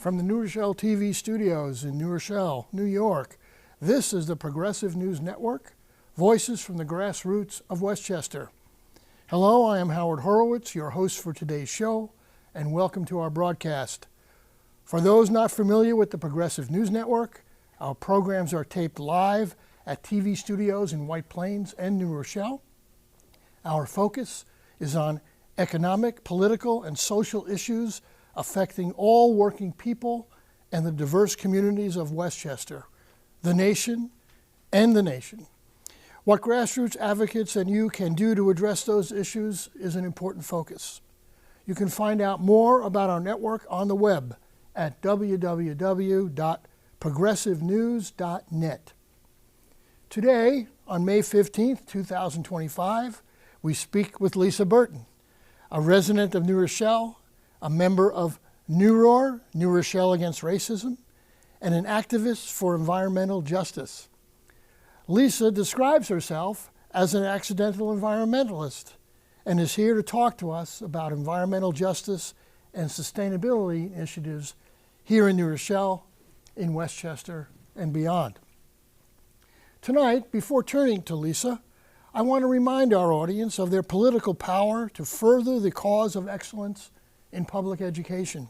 From the New Rochelle TV studios in New Rochelle, New York, this is the Progressive News Network, Voices from the Grassroots of Westchester. Hello, I am Howard Horowitz, your host for today's show, and welcome to our broadcast. For those not familiar with the Progressive News Network, our programs are taped live at TV studios in White Plains and New Rochelle. Our focus is on economic, political, and social issues affecting all working people and the diverse communities of Westchester, the nation, and the nation. What grassroots advocates and you can do to address those issues is an important focus. You can find out more about our network on the web at www.progressivenews.net. Today, on May 15th, 2025, we speak with Lisa Burton, a resident of New Rochelle, a member of NUROR, New Rochelle Against Racism, and an activist for environmental justice. Lisa describes herself as an accidental environmentalist and is here to talk to us about environmental justice and sustainability initiatives here in New Rochelle, in Westchester, and beyond. Tonight, before turning to Lisa, I want to remind our audience of their political power to further the cause of excellence in public education.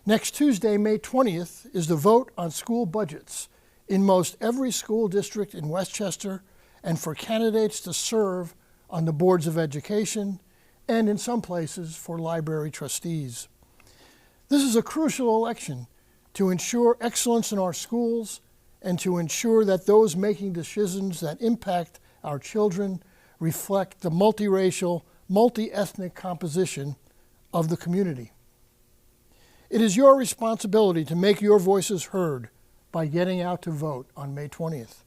Next Tuesday, May 20th, is the vote on school budgets in most every school district in Westchester and for candidates to serve on the boards of education and in some places for library trustees. This is a crucial election to ensure excellence in our schools and to ensure that those making decisions that impact our children reflect the multiracial, multi-ethnic composition of the community. It is your responsibility to make your voices heard by getting out to vote on May 20th.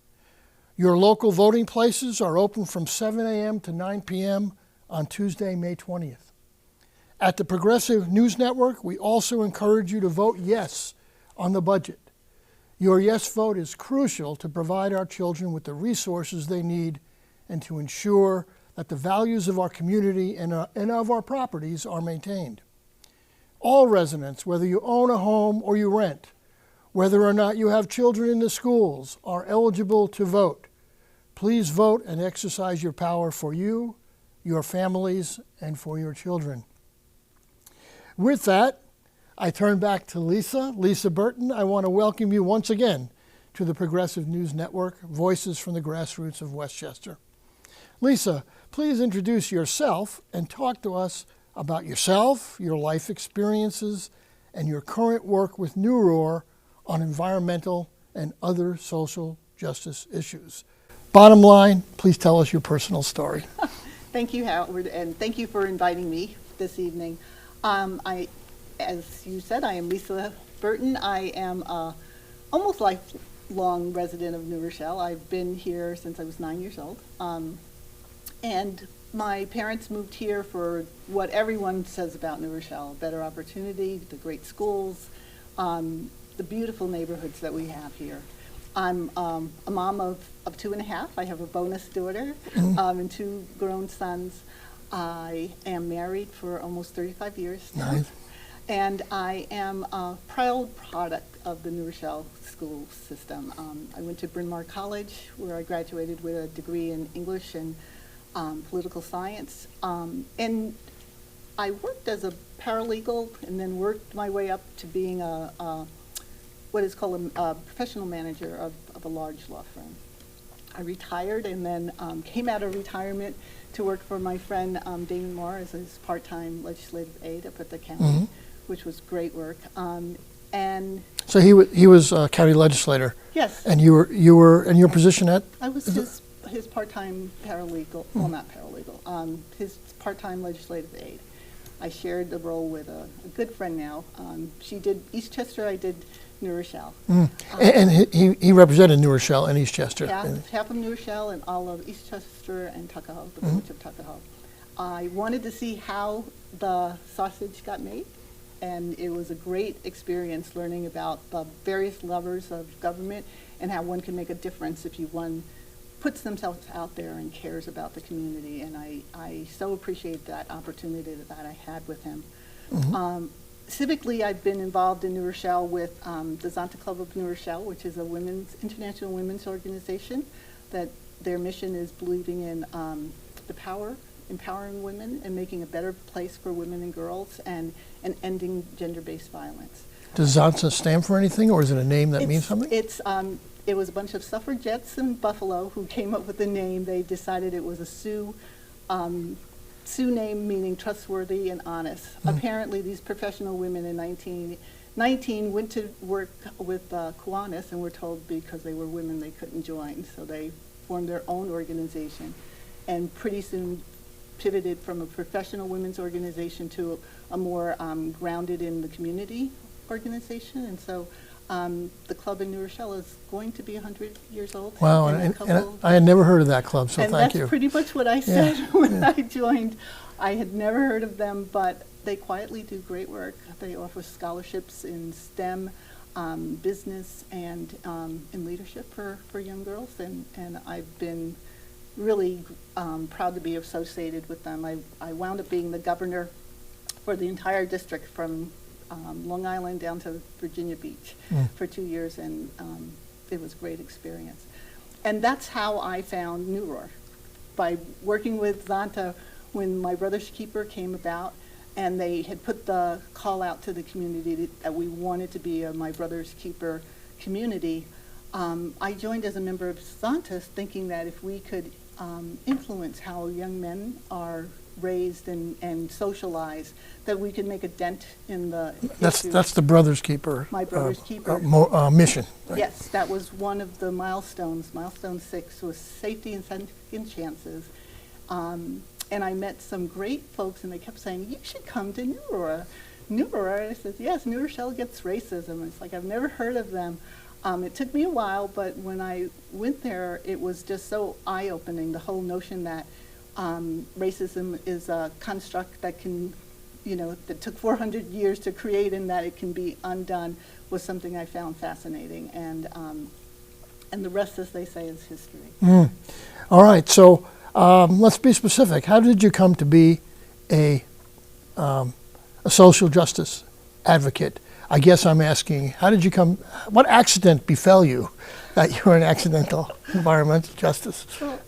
Your local voting places are open from 7 a.m. to 9 p.m. on Tuesday, May 20th. At the Progressive News Network, we also encourage you to vote yes on the budget. Your yes vote is crucial to provide our children with the resources they need and to ensure that the values of our community and of our properties are maintained. All residents, whether you own a home or you rent, whether or not you have children in the schools, are eligible to vote. Please vote and exercise your power for you, your families, and for your children. With that, I turn back to Lisa. Lisa Burton, I want to welcome you once again to the Progressive News Network, Voices from the Grassroots of Westchester. Lisa, please introduce yourself and talk to us about yourself, your life experiences, and your current work with NUROR on environmental and other social justice issues. Bottom line, please tell us your personal story. Thank you, Howard, and thank you for inviting me this evening. As you said, I am Lisa Burton. I am almost lifelong resident of New Rochelle. I've been here since I was 9 years old. And my parents moved here for what everyone says about New Rochelle: better opportunity, the great schools, the beautiful neighborhoods that we have here. I'm a mom of 2.5. I have a bonus daughter and 2 grown sons. I am married for almost 35 years now. Nice. And I am a proud product of the New Rochelle school system. I went to Bryn Mawr College, where I graduated with a degree in English and political science. And I worked as a paralegal and then worked my way up to being what is called a professional manager of a large law firm. I retired and then came out of retirement to work for my friend Damon Moore as his part-time legislative aide up at the county, which was great work. And so he was a county legislator. yes, And you were in your position at? I was his part-time paralegal. Well, not paralegal. His part-time legislative aide. I shared the role with a good friend now. She did Eastchester. I did New Rochelle. And he represented New Rochelle and Eastchester. Half of New Rochelle and all of Eastchester and Tuckahoe, the village of Tuckahoe. I wanted to see how the sausage got made, and it was a great experience learning about the various levers of government and how one can make a difference if one puts themselves out there and cares about the community. And I so appreciate that opportunity that I had with him. Civically, I've been involved in New Rochelle with the Zonta Club of New Rochelle, which is a international women's organization that their mission is believing in empowering women and making a better place for women and girls and ending gender-based violence. Does Zonta stand for anything, or is it a name that means something? It was a bunch of suffragettes in Buffalo who came up with the name. They decided it was a Sioux name meaning trustworthy and honest. Apparently, these professional women in 1919 went to work with Kiwanis and were told because they were women they couldn't join. So they formed their own organization and pretty soon pivoted from a professional women's organization to a more grounded in the community organization. And so the club in New Rochelle is going to be 100 years old. Wow, and I had never heard of that club, so thank you. And that's pretty much what I said when I joined. I had never heard of them, but they quietly do great work. They offer scholarships in STEM, business, and in leadership for young girls, and I've been really proud to be associated with them. I wound up being the governor for the entire district from Long Island down to Virginia Beach for 2 years, and it was a great experience. And that's how I found New Roar, by working with Zonta when My Brother's Keeper came about, and they had put the call out to the community that we wanted to be a My Brother's Keeper community. I joined as a member of Zonta thinking that if we could influence how young men are raised and socialized, that we could make a dent in the issues. That's the Brother's Keeper. My Brother's Keeper. Mission. Right? Yes, that was one of the milestones. Milestone 6 was safety and second chances. And I met some great folks, and they kept saying, you should come to New Roar. New Roar? And I said, yes, New Rochelle gets racism. It's like, I've never heard of them. It took me a while, but when I went there, it was just so eye-opening, the whole notion that racism is a construct that can, that took 400 years to create, and that it can be undone, was something I found fascinating. And the rest, as they say, is history. All right, so let's be specific. How did you come to be a social justice advocate? I guess I'm asking, how did you come, what accident befell you that you were an accidental environmental justice? Well,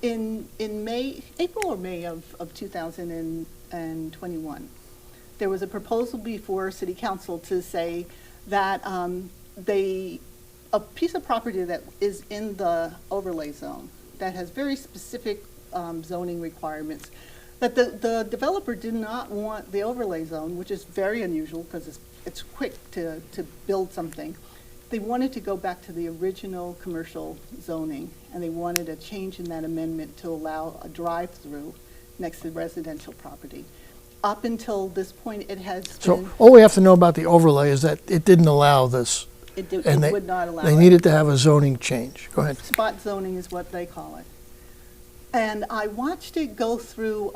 in April or May of 2021, there was a proposal before City Council to say that a piece of property that is in the overlay zone that has very specific zoning requirements, that the developer did not want the overlay zone, which is very unusual because it's quick to build something. They wanted to go back to the original commercial zoning, and they wanted a change in that amendment to allow a drive-through next to residential property. Up until this point, it has been... So all we have to know about the overlay is that it didn't allow this. It would not allow it. They needed to have a zoning change. Go ahead. Spot zoning is what they call it. And I watched it go through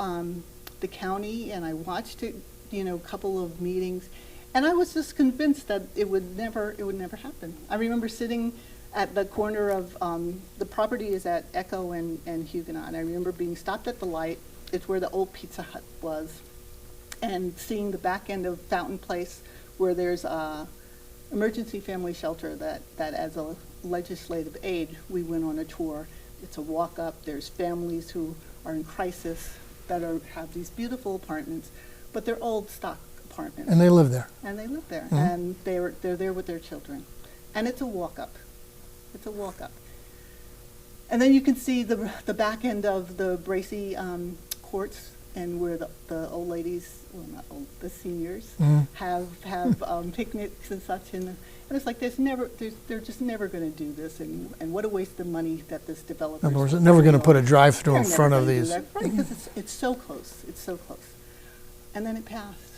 the county, and I watched it, a couple of meetings, and I was just convinced that it would never happen. I remember sitting at the corner of the property is at Echo and Huguenot. And I remember being stopped at the light. It's where the old Pizza Hut was, and seeing the back end of Fountain Place, where there's a emergency family shelter that as a legislative aid, we went on a tour. It's a walk up. There's families who are in crisis that have these beautiful apartments, but they're old stock apartments. And they live there. And they live there, Mm-hmm. and they're there with their children, and it's a walk up. It's a walk up. And then you can see the back end of the Bracy courts, and where the old ladies, well, not old, the seniors, have picnics and such. And it's like they're just never going to do this, and what a waste of money that this developer. In other words, they're never going to put a drive-through in front of these. Right, because it's so close. It's so close. And then it passed.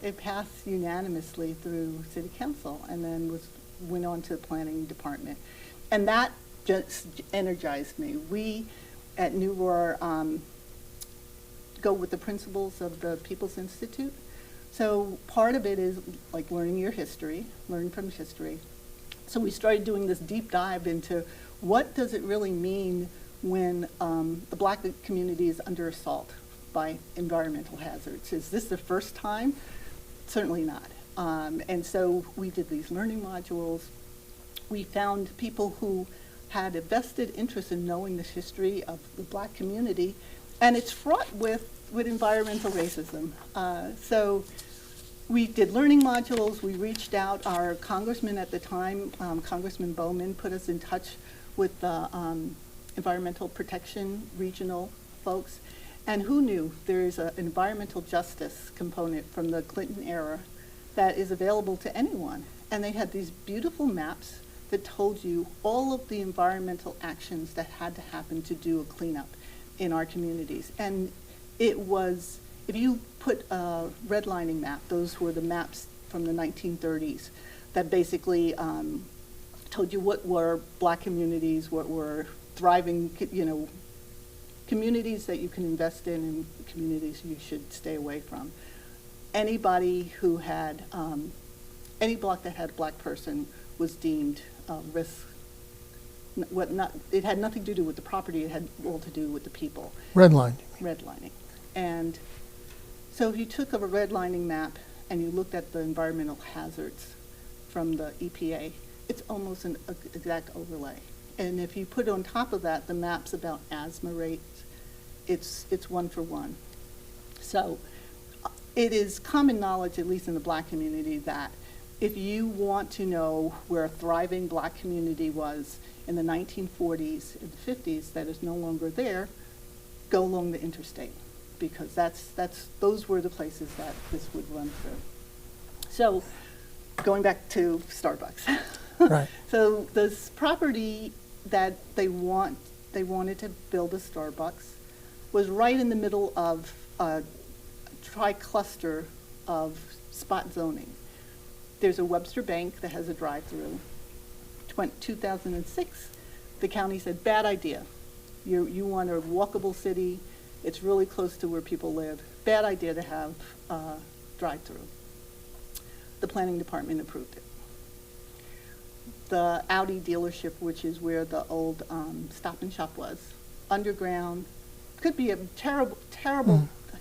It passed unanimously through City Council, and then went on to the Planning Department, and that just energized me. We at New Roar go with the principles of the People's Institute. So part of it is like learning your history, learn from history. So we started doing this deep dive into what does it really mean when the Black community is under assault by environmental hazards. Is this the first time? Certainly not. And so we did these learning modules. We found people who had a vested interest in knowing the history of the Black community, and it's fraught with environmental racism. So we did learning modules. We reached out. Our congressman at the time, Congressman Bowman, put us in touch with the environmental protection regional folks. And who knew there's an environmental justice component from the Clinton era that is available to anyone. And they had these beautiful maps that told you all of the environmental actions that had to happen to do a cleanup in our communities. And it was, if you put a redlining map, those were the maps from the 1930s that basically told you what were Black communities, what were thriving, communities that you can invest in and communities you should stay away from. Anybody who had, any block that had a Black person was deemed risk. It had nothing to do with the property, it had all to do with the people. Redlining. Redlining. And so if you took a redlining map and you looked at the environmental hazards from the EPA, it's almost an exact overlay. And if you put on top of that the maps about asthma rates, it's one for one. So it is common knowledge, at least in the Black community, that if you want to know where a thriving Black community was in the 1940s and 50s that is no longer there, go along the interstate, because those were the places that this would run through. So going back to Starbucks. Right. So this property that they wanted to build a Starbucks was right in the middle of a tri-cluster of spot zoning. There's a Webster Bank that has a drive-through. 2006, the county said, bad idea. You want a walkable city. It's really close to where people live. Bad idea to have a drive-through. The planning department approved it. The Audi dealership, which is where the old Stop and Shop was, underground, could be a terrible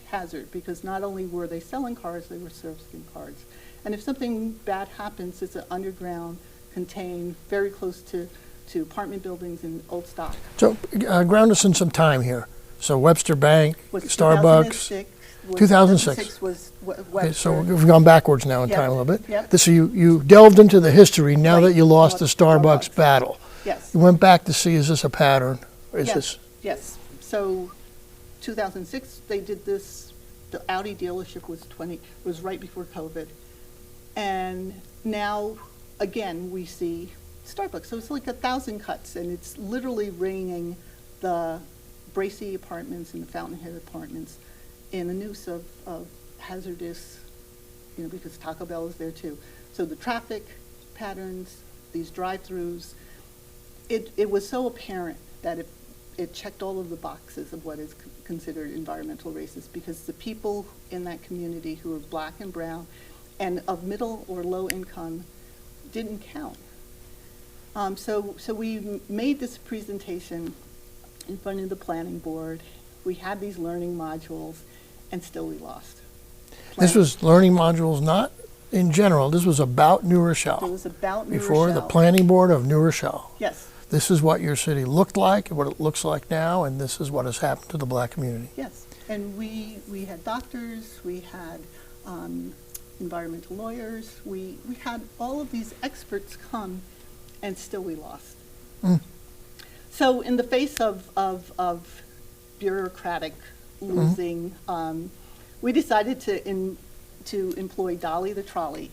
hazard, because not only were they selling cars, they were servicing cars. And if something bad happens, it's an underground, contained, very close to apartment buildings and old stock. So ground us in some time here. So Webster Bank, Was Starbucks. 2006 was Webster. Okay, so we've gone backwards now in Yep. time a little bit. Yep. So you delved into the history now Right. that you lost the Starbucks Starbucks. battle. Yes. You went back to see, is this a pattern? Or is Yes. this? Yes. So 2006, they did this. The Audi dealership was right before COVID. And now, again, we see Starbucks. So it's like 1,000 cuts, and it's literally ringing the Bracy apartments and the Fountainhead apartments in a noose of hazardous, because Taco Bell is there too. So the traffic patterns, these drive-throughs, it was so apparent that it checked all of the boxes of what is considered environmental racist, because the people in that community who are Black and brown and of middle or low income didn't count. So we made this presentation in front of the planning board. We had these learning modules, and still we lost. This was learning modules, not in general. This was about New Rochelle. It was about New Before Rochelle. the planning board of New Rochelle. Yes, This is what your city looked like, what it looks like now, and this is what has happened to the Black community. yes. And we had doctors, we had environmental lawyers, we had all of these experts come, and still we lost. So in the face of bureaucratic losing, we decided to employ Dolly the trolley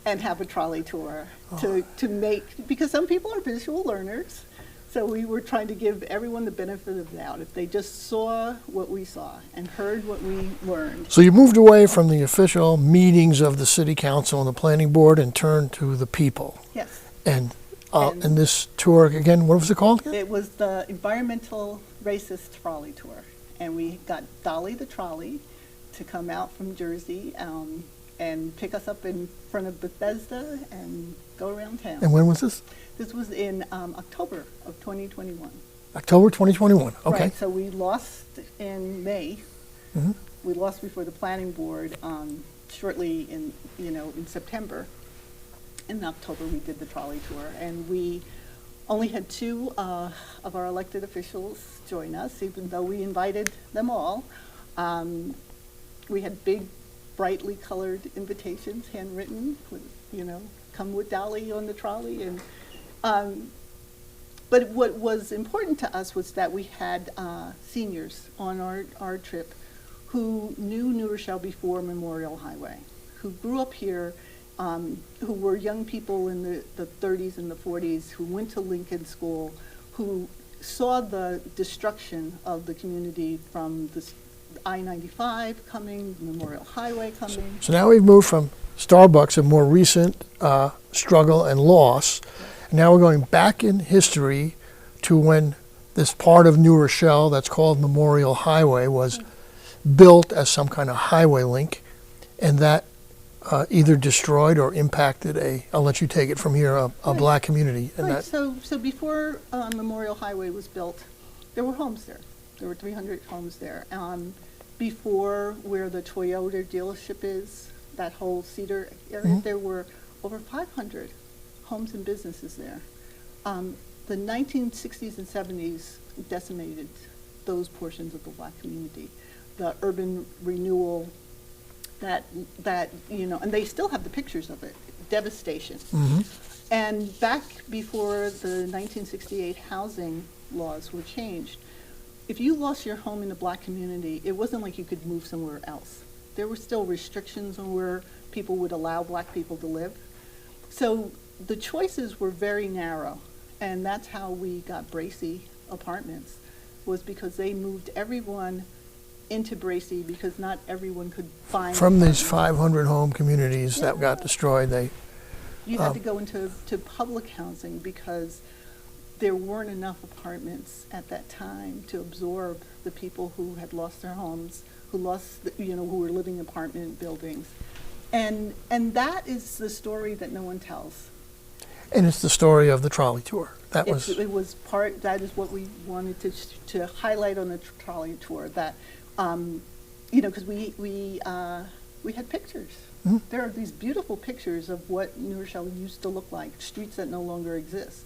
and have a trolley tour to make, because some people are visual learners, so we were trying to give everyone the benefit of the doubt. If they just saw what we saw and heard what we learned. So you moved away from the official meetings of the city council and the planning board and turned to the people. Yes. And this tour, again, what was it called again? It was the Environmental Racist Trolley Tour. And we got Dolly the trolley to come out from Jersey and pick us up in front of Bethesda and go around town. And when was this? This was in October of 2021. October 2021. Okay. Right, so we lost in May We lost before the planning board shortly in September. In October, we did the trolley tour, and we only had two of our elected officials join us, even though we invited them all. We had big, brightly colored invitations, handwritten, with, come with Dolly on the trolley. But what was important to us was that we had seniors on our trip who knew New Rochelle before Memorial Highway, who grew up here, who were young people in the 30s and the 40s, who went to Lincoln School, who saw the destruction of the community from the I-95 coming, Memorial Highway coming. So now we've moved from Starbucks, a more recent struggle and loss. Now we're going back in history to when this part of New Rochelle that's called Memorial Highway was built as some kind of highway link, and that either destroyed or impacted I'll let you take it from here, a black community. And right. So before Memorial Highway was built, there were homes there. There were 300 homes there. Before where the Toyota dealership is, that whole Cedar area, there were over 500 homes and businesses there. The 1960s and 70s decimated those portions of the black community. The urban renewal that and they still have the pictures of it, devastation. And back before the 1968 housing laws were changed, if you lost your home in the black community, it wasn't like you could move somewhere else. There were still restrictions on where people would allow black people to live. So the choices were very narrow, and that's how we got Bracy Apartments, was because they moved everyone into Bracy because not everyone could find. From these 500 home communities that got destroyed, you had to go into public housing because there weren't enough apartments at that time to absorb the people who had lost their homes, who were living in apartment buildings. And that is the story that no one tells. And it's the story of the trolley tour. That is what we wanted to highlight on the trolley tour, that because we had pictures. There are these beautiful pictures of what New Rochelle used to look like, streets that no longer exist.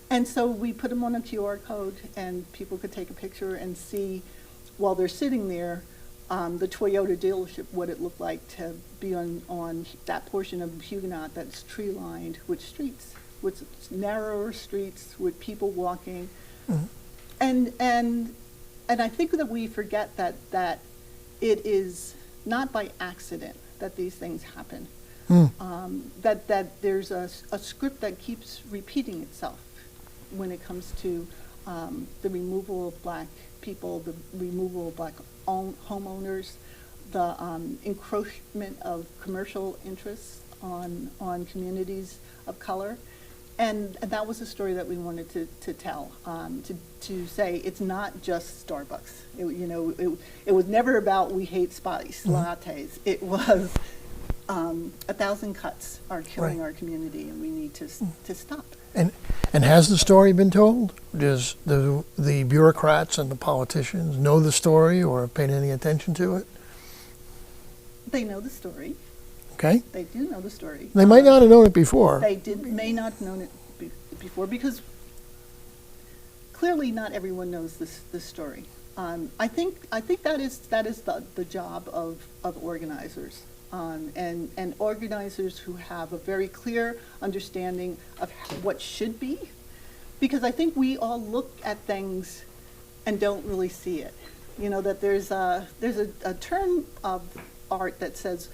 And so we put them on a QR code, and people could take a picture and see, while they're sitting there, the Toyota dealership, what it looked like to be on that portion of Huguenot that's tree-lined with streets, with narrower streets, with people walking. And I think that we forget that it is not by accident that these things happen. That there's a script that keeps repeating itself when it comes to the removal of black people, the removal of black homeowners, the encroachment of commercial interests on communities of color. And that was a story that we wanted to tell, to say it's not just Starbucks. It was never about we hate spice lattes. It was 1,000 cuts are killing our community, and we need to stop. And has the story been told? Does the bureaucrats and the politicians know the story or pay any attention to it? They know the story. Okay. They do know the story. They might not have known it before. They may not have known it before, because clearly not everyone knows this story. I think that is the job of organizers. And organizers who have a very clear understanding of what should be, because I think we all look at things and don't really see it. That there's a term of art that says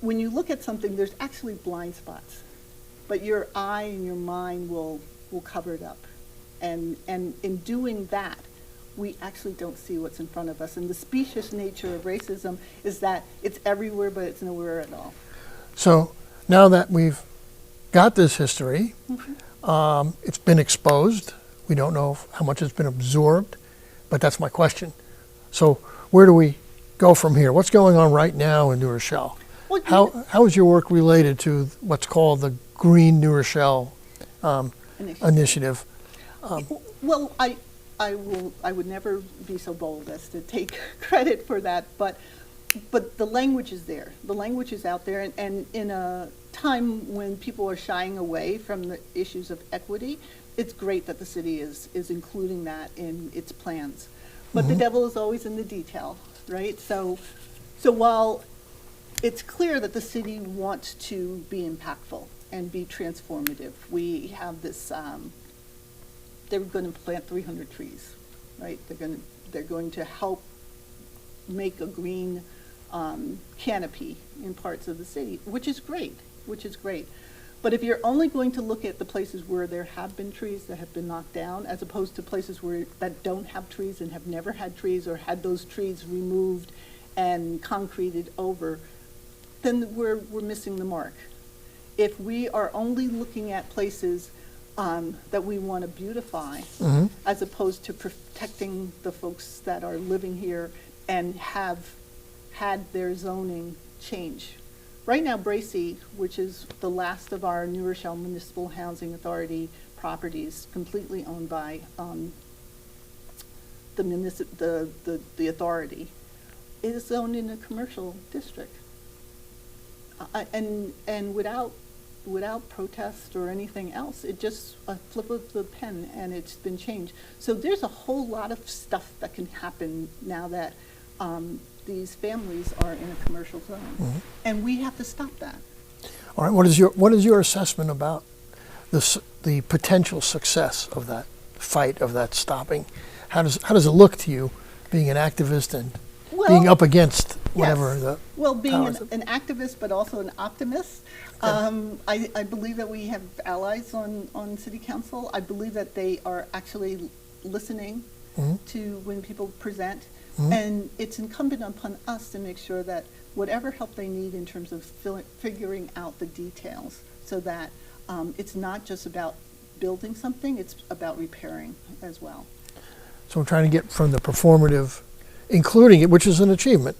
when you look at something, there's actually blind spots, but your eye and your mind will cover it up, and in doing that, we actually don't see what's in front of us. And the specious nature of racism is that it's everywhere, but it's nowhere at all. So now that we've got this history, it's been exposed. We don't know how much it's been absorbed, but that's my question. So where do we go from here? What's going on right now in New Rochelle? Well, how is your work related to what's called the Green New Rochelle initiative? Well, I would never be so bold as to take credit for that, but the language is there. The language is out there, and in a time when people are shying away from the issues of equity, it's great that the city is including that in its plans. But the devil is always in the detail, right? So while it's clear that the city wants to be impactful and be transformative, we have this, they're going to plant 300 trees, right? They're going to help make a green canopy in parts of the city, which is great. But if you're only going to look at the places where there have been trees that have been knocked down, as opposed to places that don't have trees and have never had trees or had those trees removed and concreted over, then we're missing the mark. If we are only looking at places that we want to beautify, as opposed to protecting the folks that are living here and have had their zoning change. Right now, Bracy, which is the last of our New Rochelle Municipal Housing Authority properties, completely owned by the authority, is zoned in a commercial district, and without protest or anything else. It just a flip of the pen, and it's been changed. So there's a whole lot of stuff that can happen now that these families are in a commercial zone, and we have to stop that. All right. What is your assessment about the potential success of that fight, of that stopping? How does it look to you, being an activist and being up against whatever the being powers an activist, but also an optimist. I believe that we have allies on city council. I believe that they are actually listening to when people present. And it's incumbent upon us to make sure that whatever help they need in terms of figuring out the details, so that it's not just about building something, it's about repairing as well. So we're trying to get from the performative, including it, which is an achievement.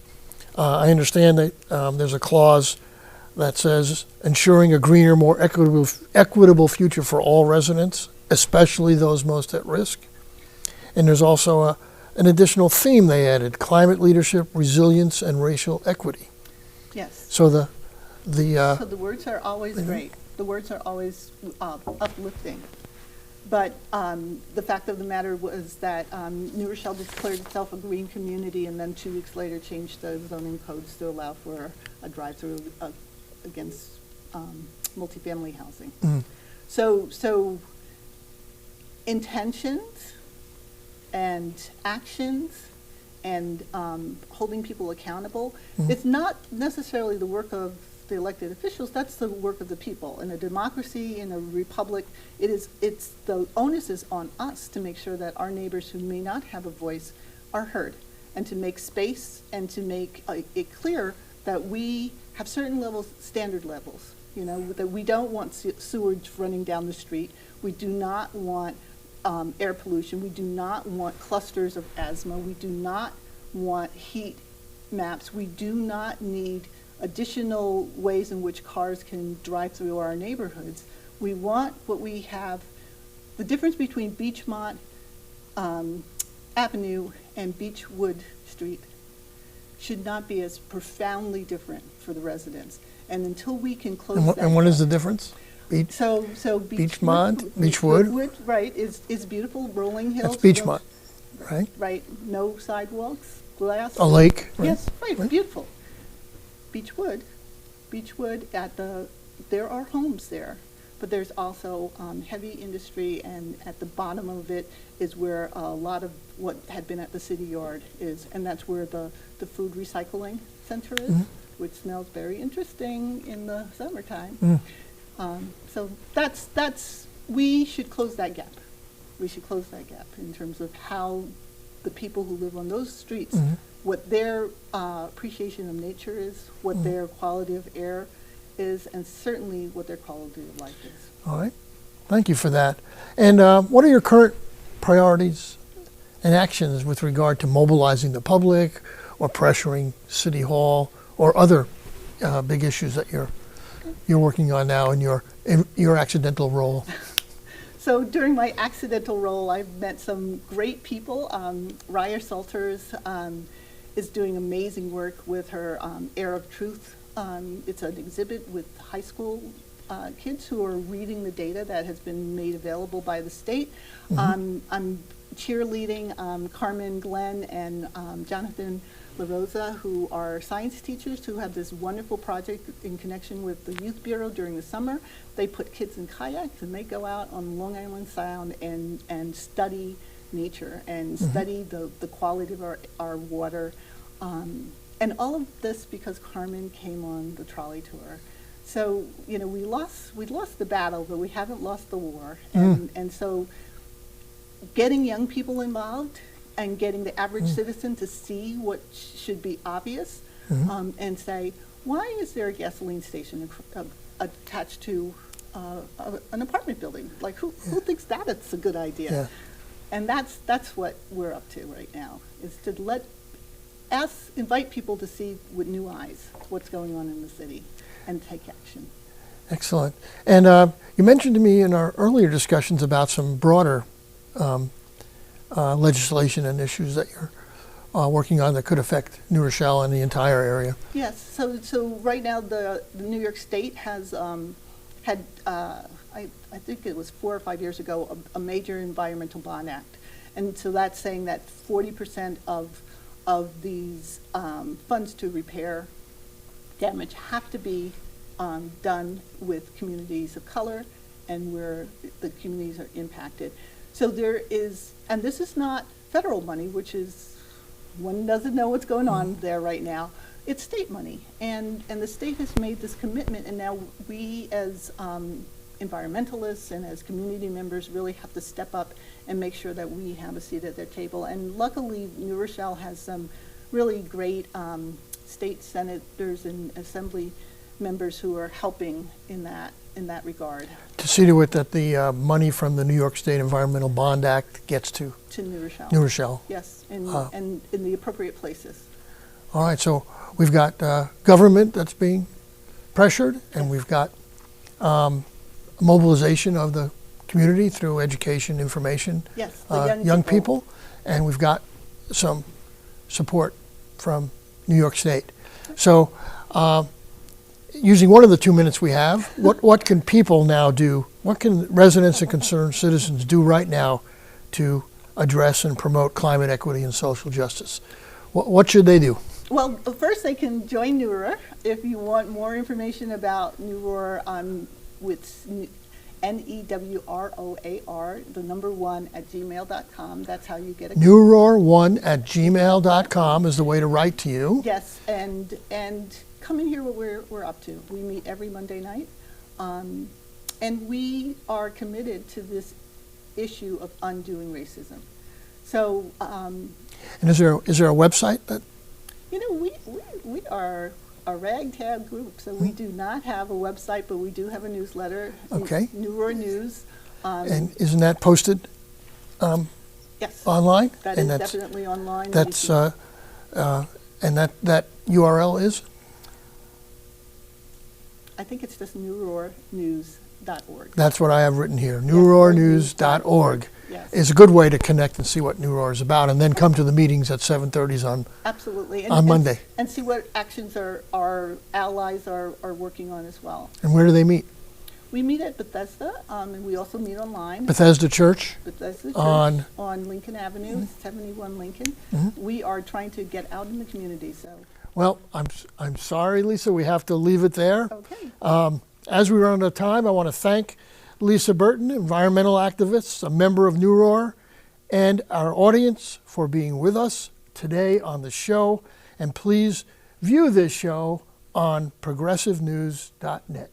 I understand that there's a clause that says ensuring a greener, more equitable future for all residents, especially those most at risk. And there's also an additional theme they added: climate leadership, resilience, and racial equity. Yes. So so the words are always great. The words are always uplifting. But the fact of the matter was that New Rochelle declared itself a green community, and then 2 weeks later changed the zoning codes to allow for a drive-through against multifamily housing. So intentions and actions and holding people accountable, it's not necessarily the work of the elected officials. That's the work of the people. In a democracy, in a republic, it's the onus is on us to make sure that our neighbors who may not have a voice are heard, and to make space and to make it clear that we have certain levels, standard levels, that we don't want sewage running down the street. We do not want air pollution. We do not want clusters of asthma. We do not want heat maps. We do not need additional ways in which cars can drive through our neighborhoods. We want what we have. The difference between Beachmont Avenue and Beechwood Street should not be as profoundly different for the residents. And until we can close that. And what is the difference? So Beachmont, Beechwood, right, is beautiful, rolling hills. That's Beachmont, right? Right, no sidewalks, glass. A lake, right? Yes, right, beautiful. Beechwood there are homes there, but there's also heavy industry, and at the bottom of it is where a lot of what had been at the city yard is, and that's where the food recycling center is, which smells very interesting in the summertime. So we should close that gap. We should close that gap in terms of how the people who live on those streets, what their appreciation of nature is, what their quality of air is, and certainly what their quality of life is. All right. Thank you for that. And what are your current priorities and actions with regard to mobilizing the public or pressuring City Hall or other big issues that you're working on now in your accidental role? So during my accidental role, I've met some great people. Raya Salters is doing amazing work with her Air of Truth. It's an exhibit with high school kids who are reading the data that has been made available by the state. I'm cheerleading Carmen Glenn and Jonathan LaRosa, who are science teachers who have this wonderful project in connection with the Youth Bureau during the summer. They put kids in kayaks and they go out on Long Island Sound and study nature and study the quality of our water. And all of this because Carmen came on the trolley tour. So, you know, we lost the battle, but we haven't lost the war. And so getting young people involved and getting the average citizen to see what should be obvious and say, why is there a gasoline station attached to an apartment building? Like, who thinks that it's a good idea? Yeah. And that's what we're up to right now, is to invite people to see with new eyes what's going on in the city and take action. Excellent. And you mentioned to me in our earlier discussions about some broader legislation and issues that you're working on that could affect New Rochelle and the entire area. Yes. So right now the New York State has had I think it was 4 or 5 years ago a major environmental bond act, and so that's saying that 40% of these funds to repair damage have to be done with communities of color and where the communities are impacted. So there is, and this is not federal money, which is, one doesn't know what's going on there right now. It's state money, and the state has made this commitment, and now we as environmentalists and as community members really have to step up and make sure that we have a seat at their table. And luckily, New Rochelle has some really great state senators and assembly members who are helping in that regard. To see to it that the money from the New York State Environmental Bond Act gets to New Rochelle. New Rochelle. Yes, and in the appropriate places. All right, so we've got government that's being pressured, and we've got mobilization of the community through education, information, Yes, the young people, and we've got some support from New York State. So using one of the 2 minutes we have, what can people now do? What can residents and concerned citizens do right now to address and promote climate equity and social justice? What should they do? Well, first they can join NURA. If you want more information about NURA, with NEWROAR, the number 1 at gmail.com. That's how you get it. NUROR1 at gmail.com is the way to write to you. Yes, and come and hear what we're up to. We meet every Monday night, and we are committed to this issue of undoing racism. So, and is there a website that? You know, we are a ragtag group, so we do not have a website, but we do have a newsletter. Okay. Newer News. And isn't that posted Yes. online? That and is that's, definitely online. That's and that URL is? I think it's just newroarnews.org. That's what I have written here. newroarnews.org Yes. is a good way to connect and see what New Roar is about, and then come to the meetings at 7:30 on Absolutely. on Monday. And see what actions our allies are working on as well. And where do they meet? We meet at Bethesda, and we also meet online. Bethesda Church? Bethesda Church on Lincoln Avenue, 71 Lincoln. We are trying to get out in the community, so. Well, I'm sorry, Lisa, we have to leave it there. Okay. As we run out of time, I want to thank Lisa Burton, environmental activist, a member of New Roar, and our audience for being with us today on the show. And please view this show on progressivenews.net.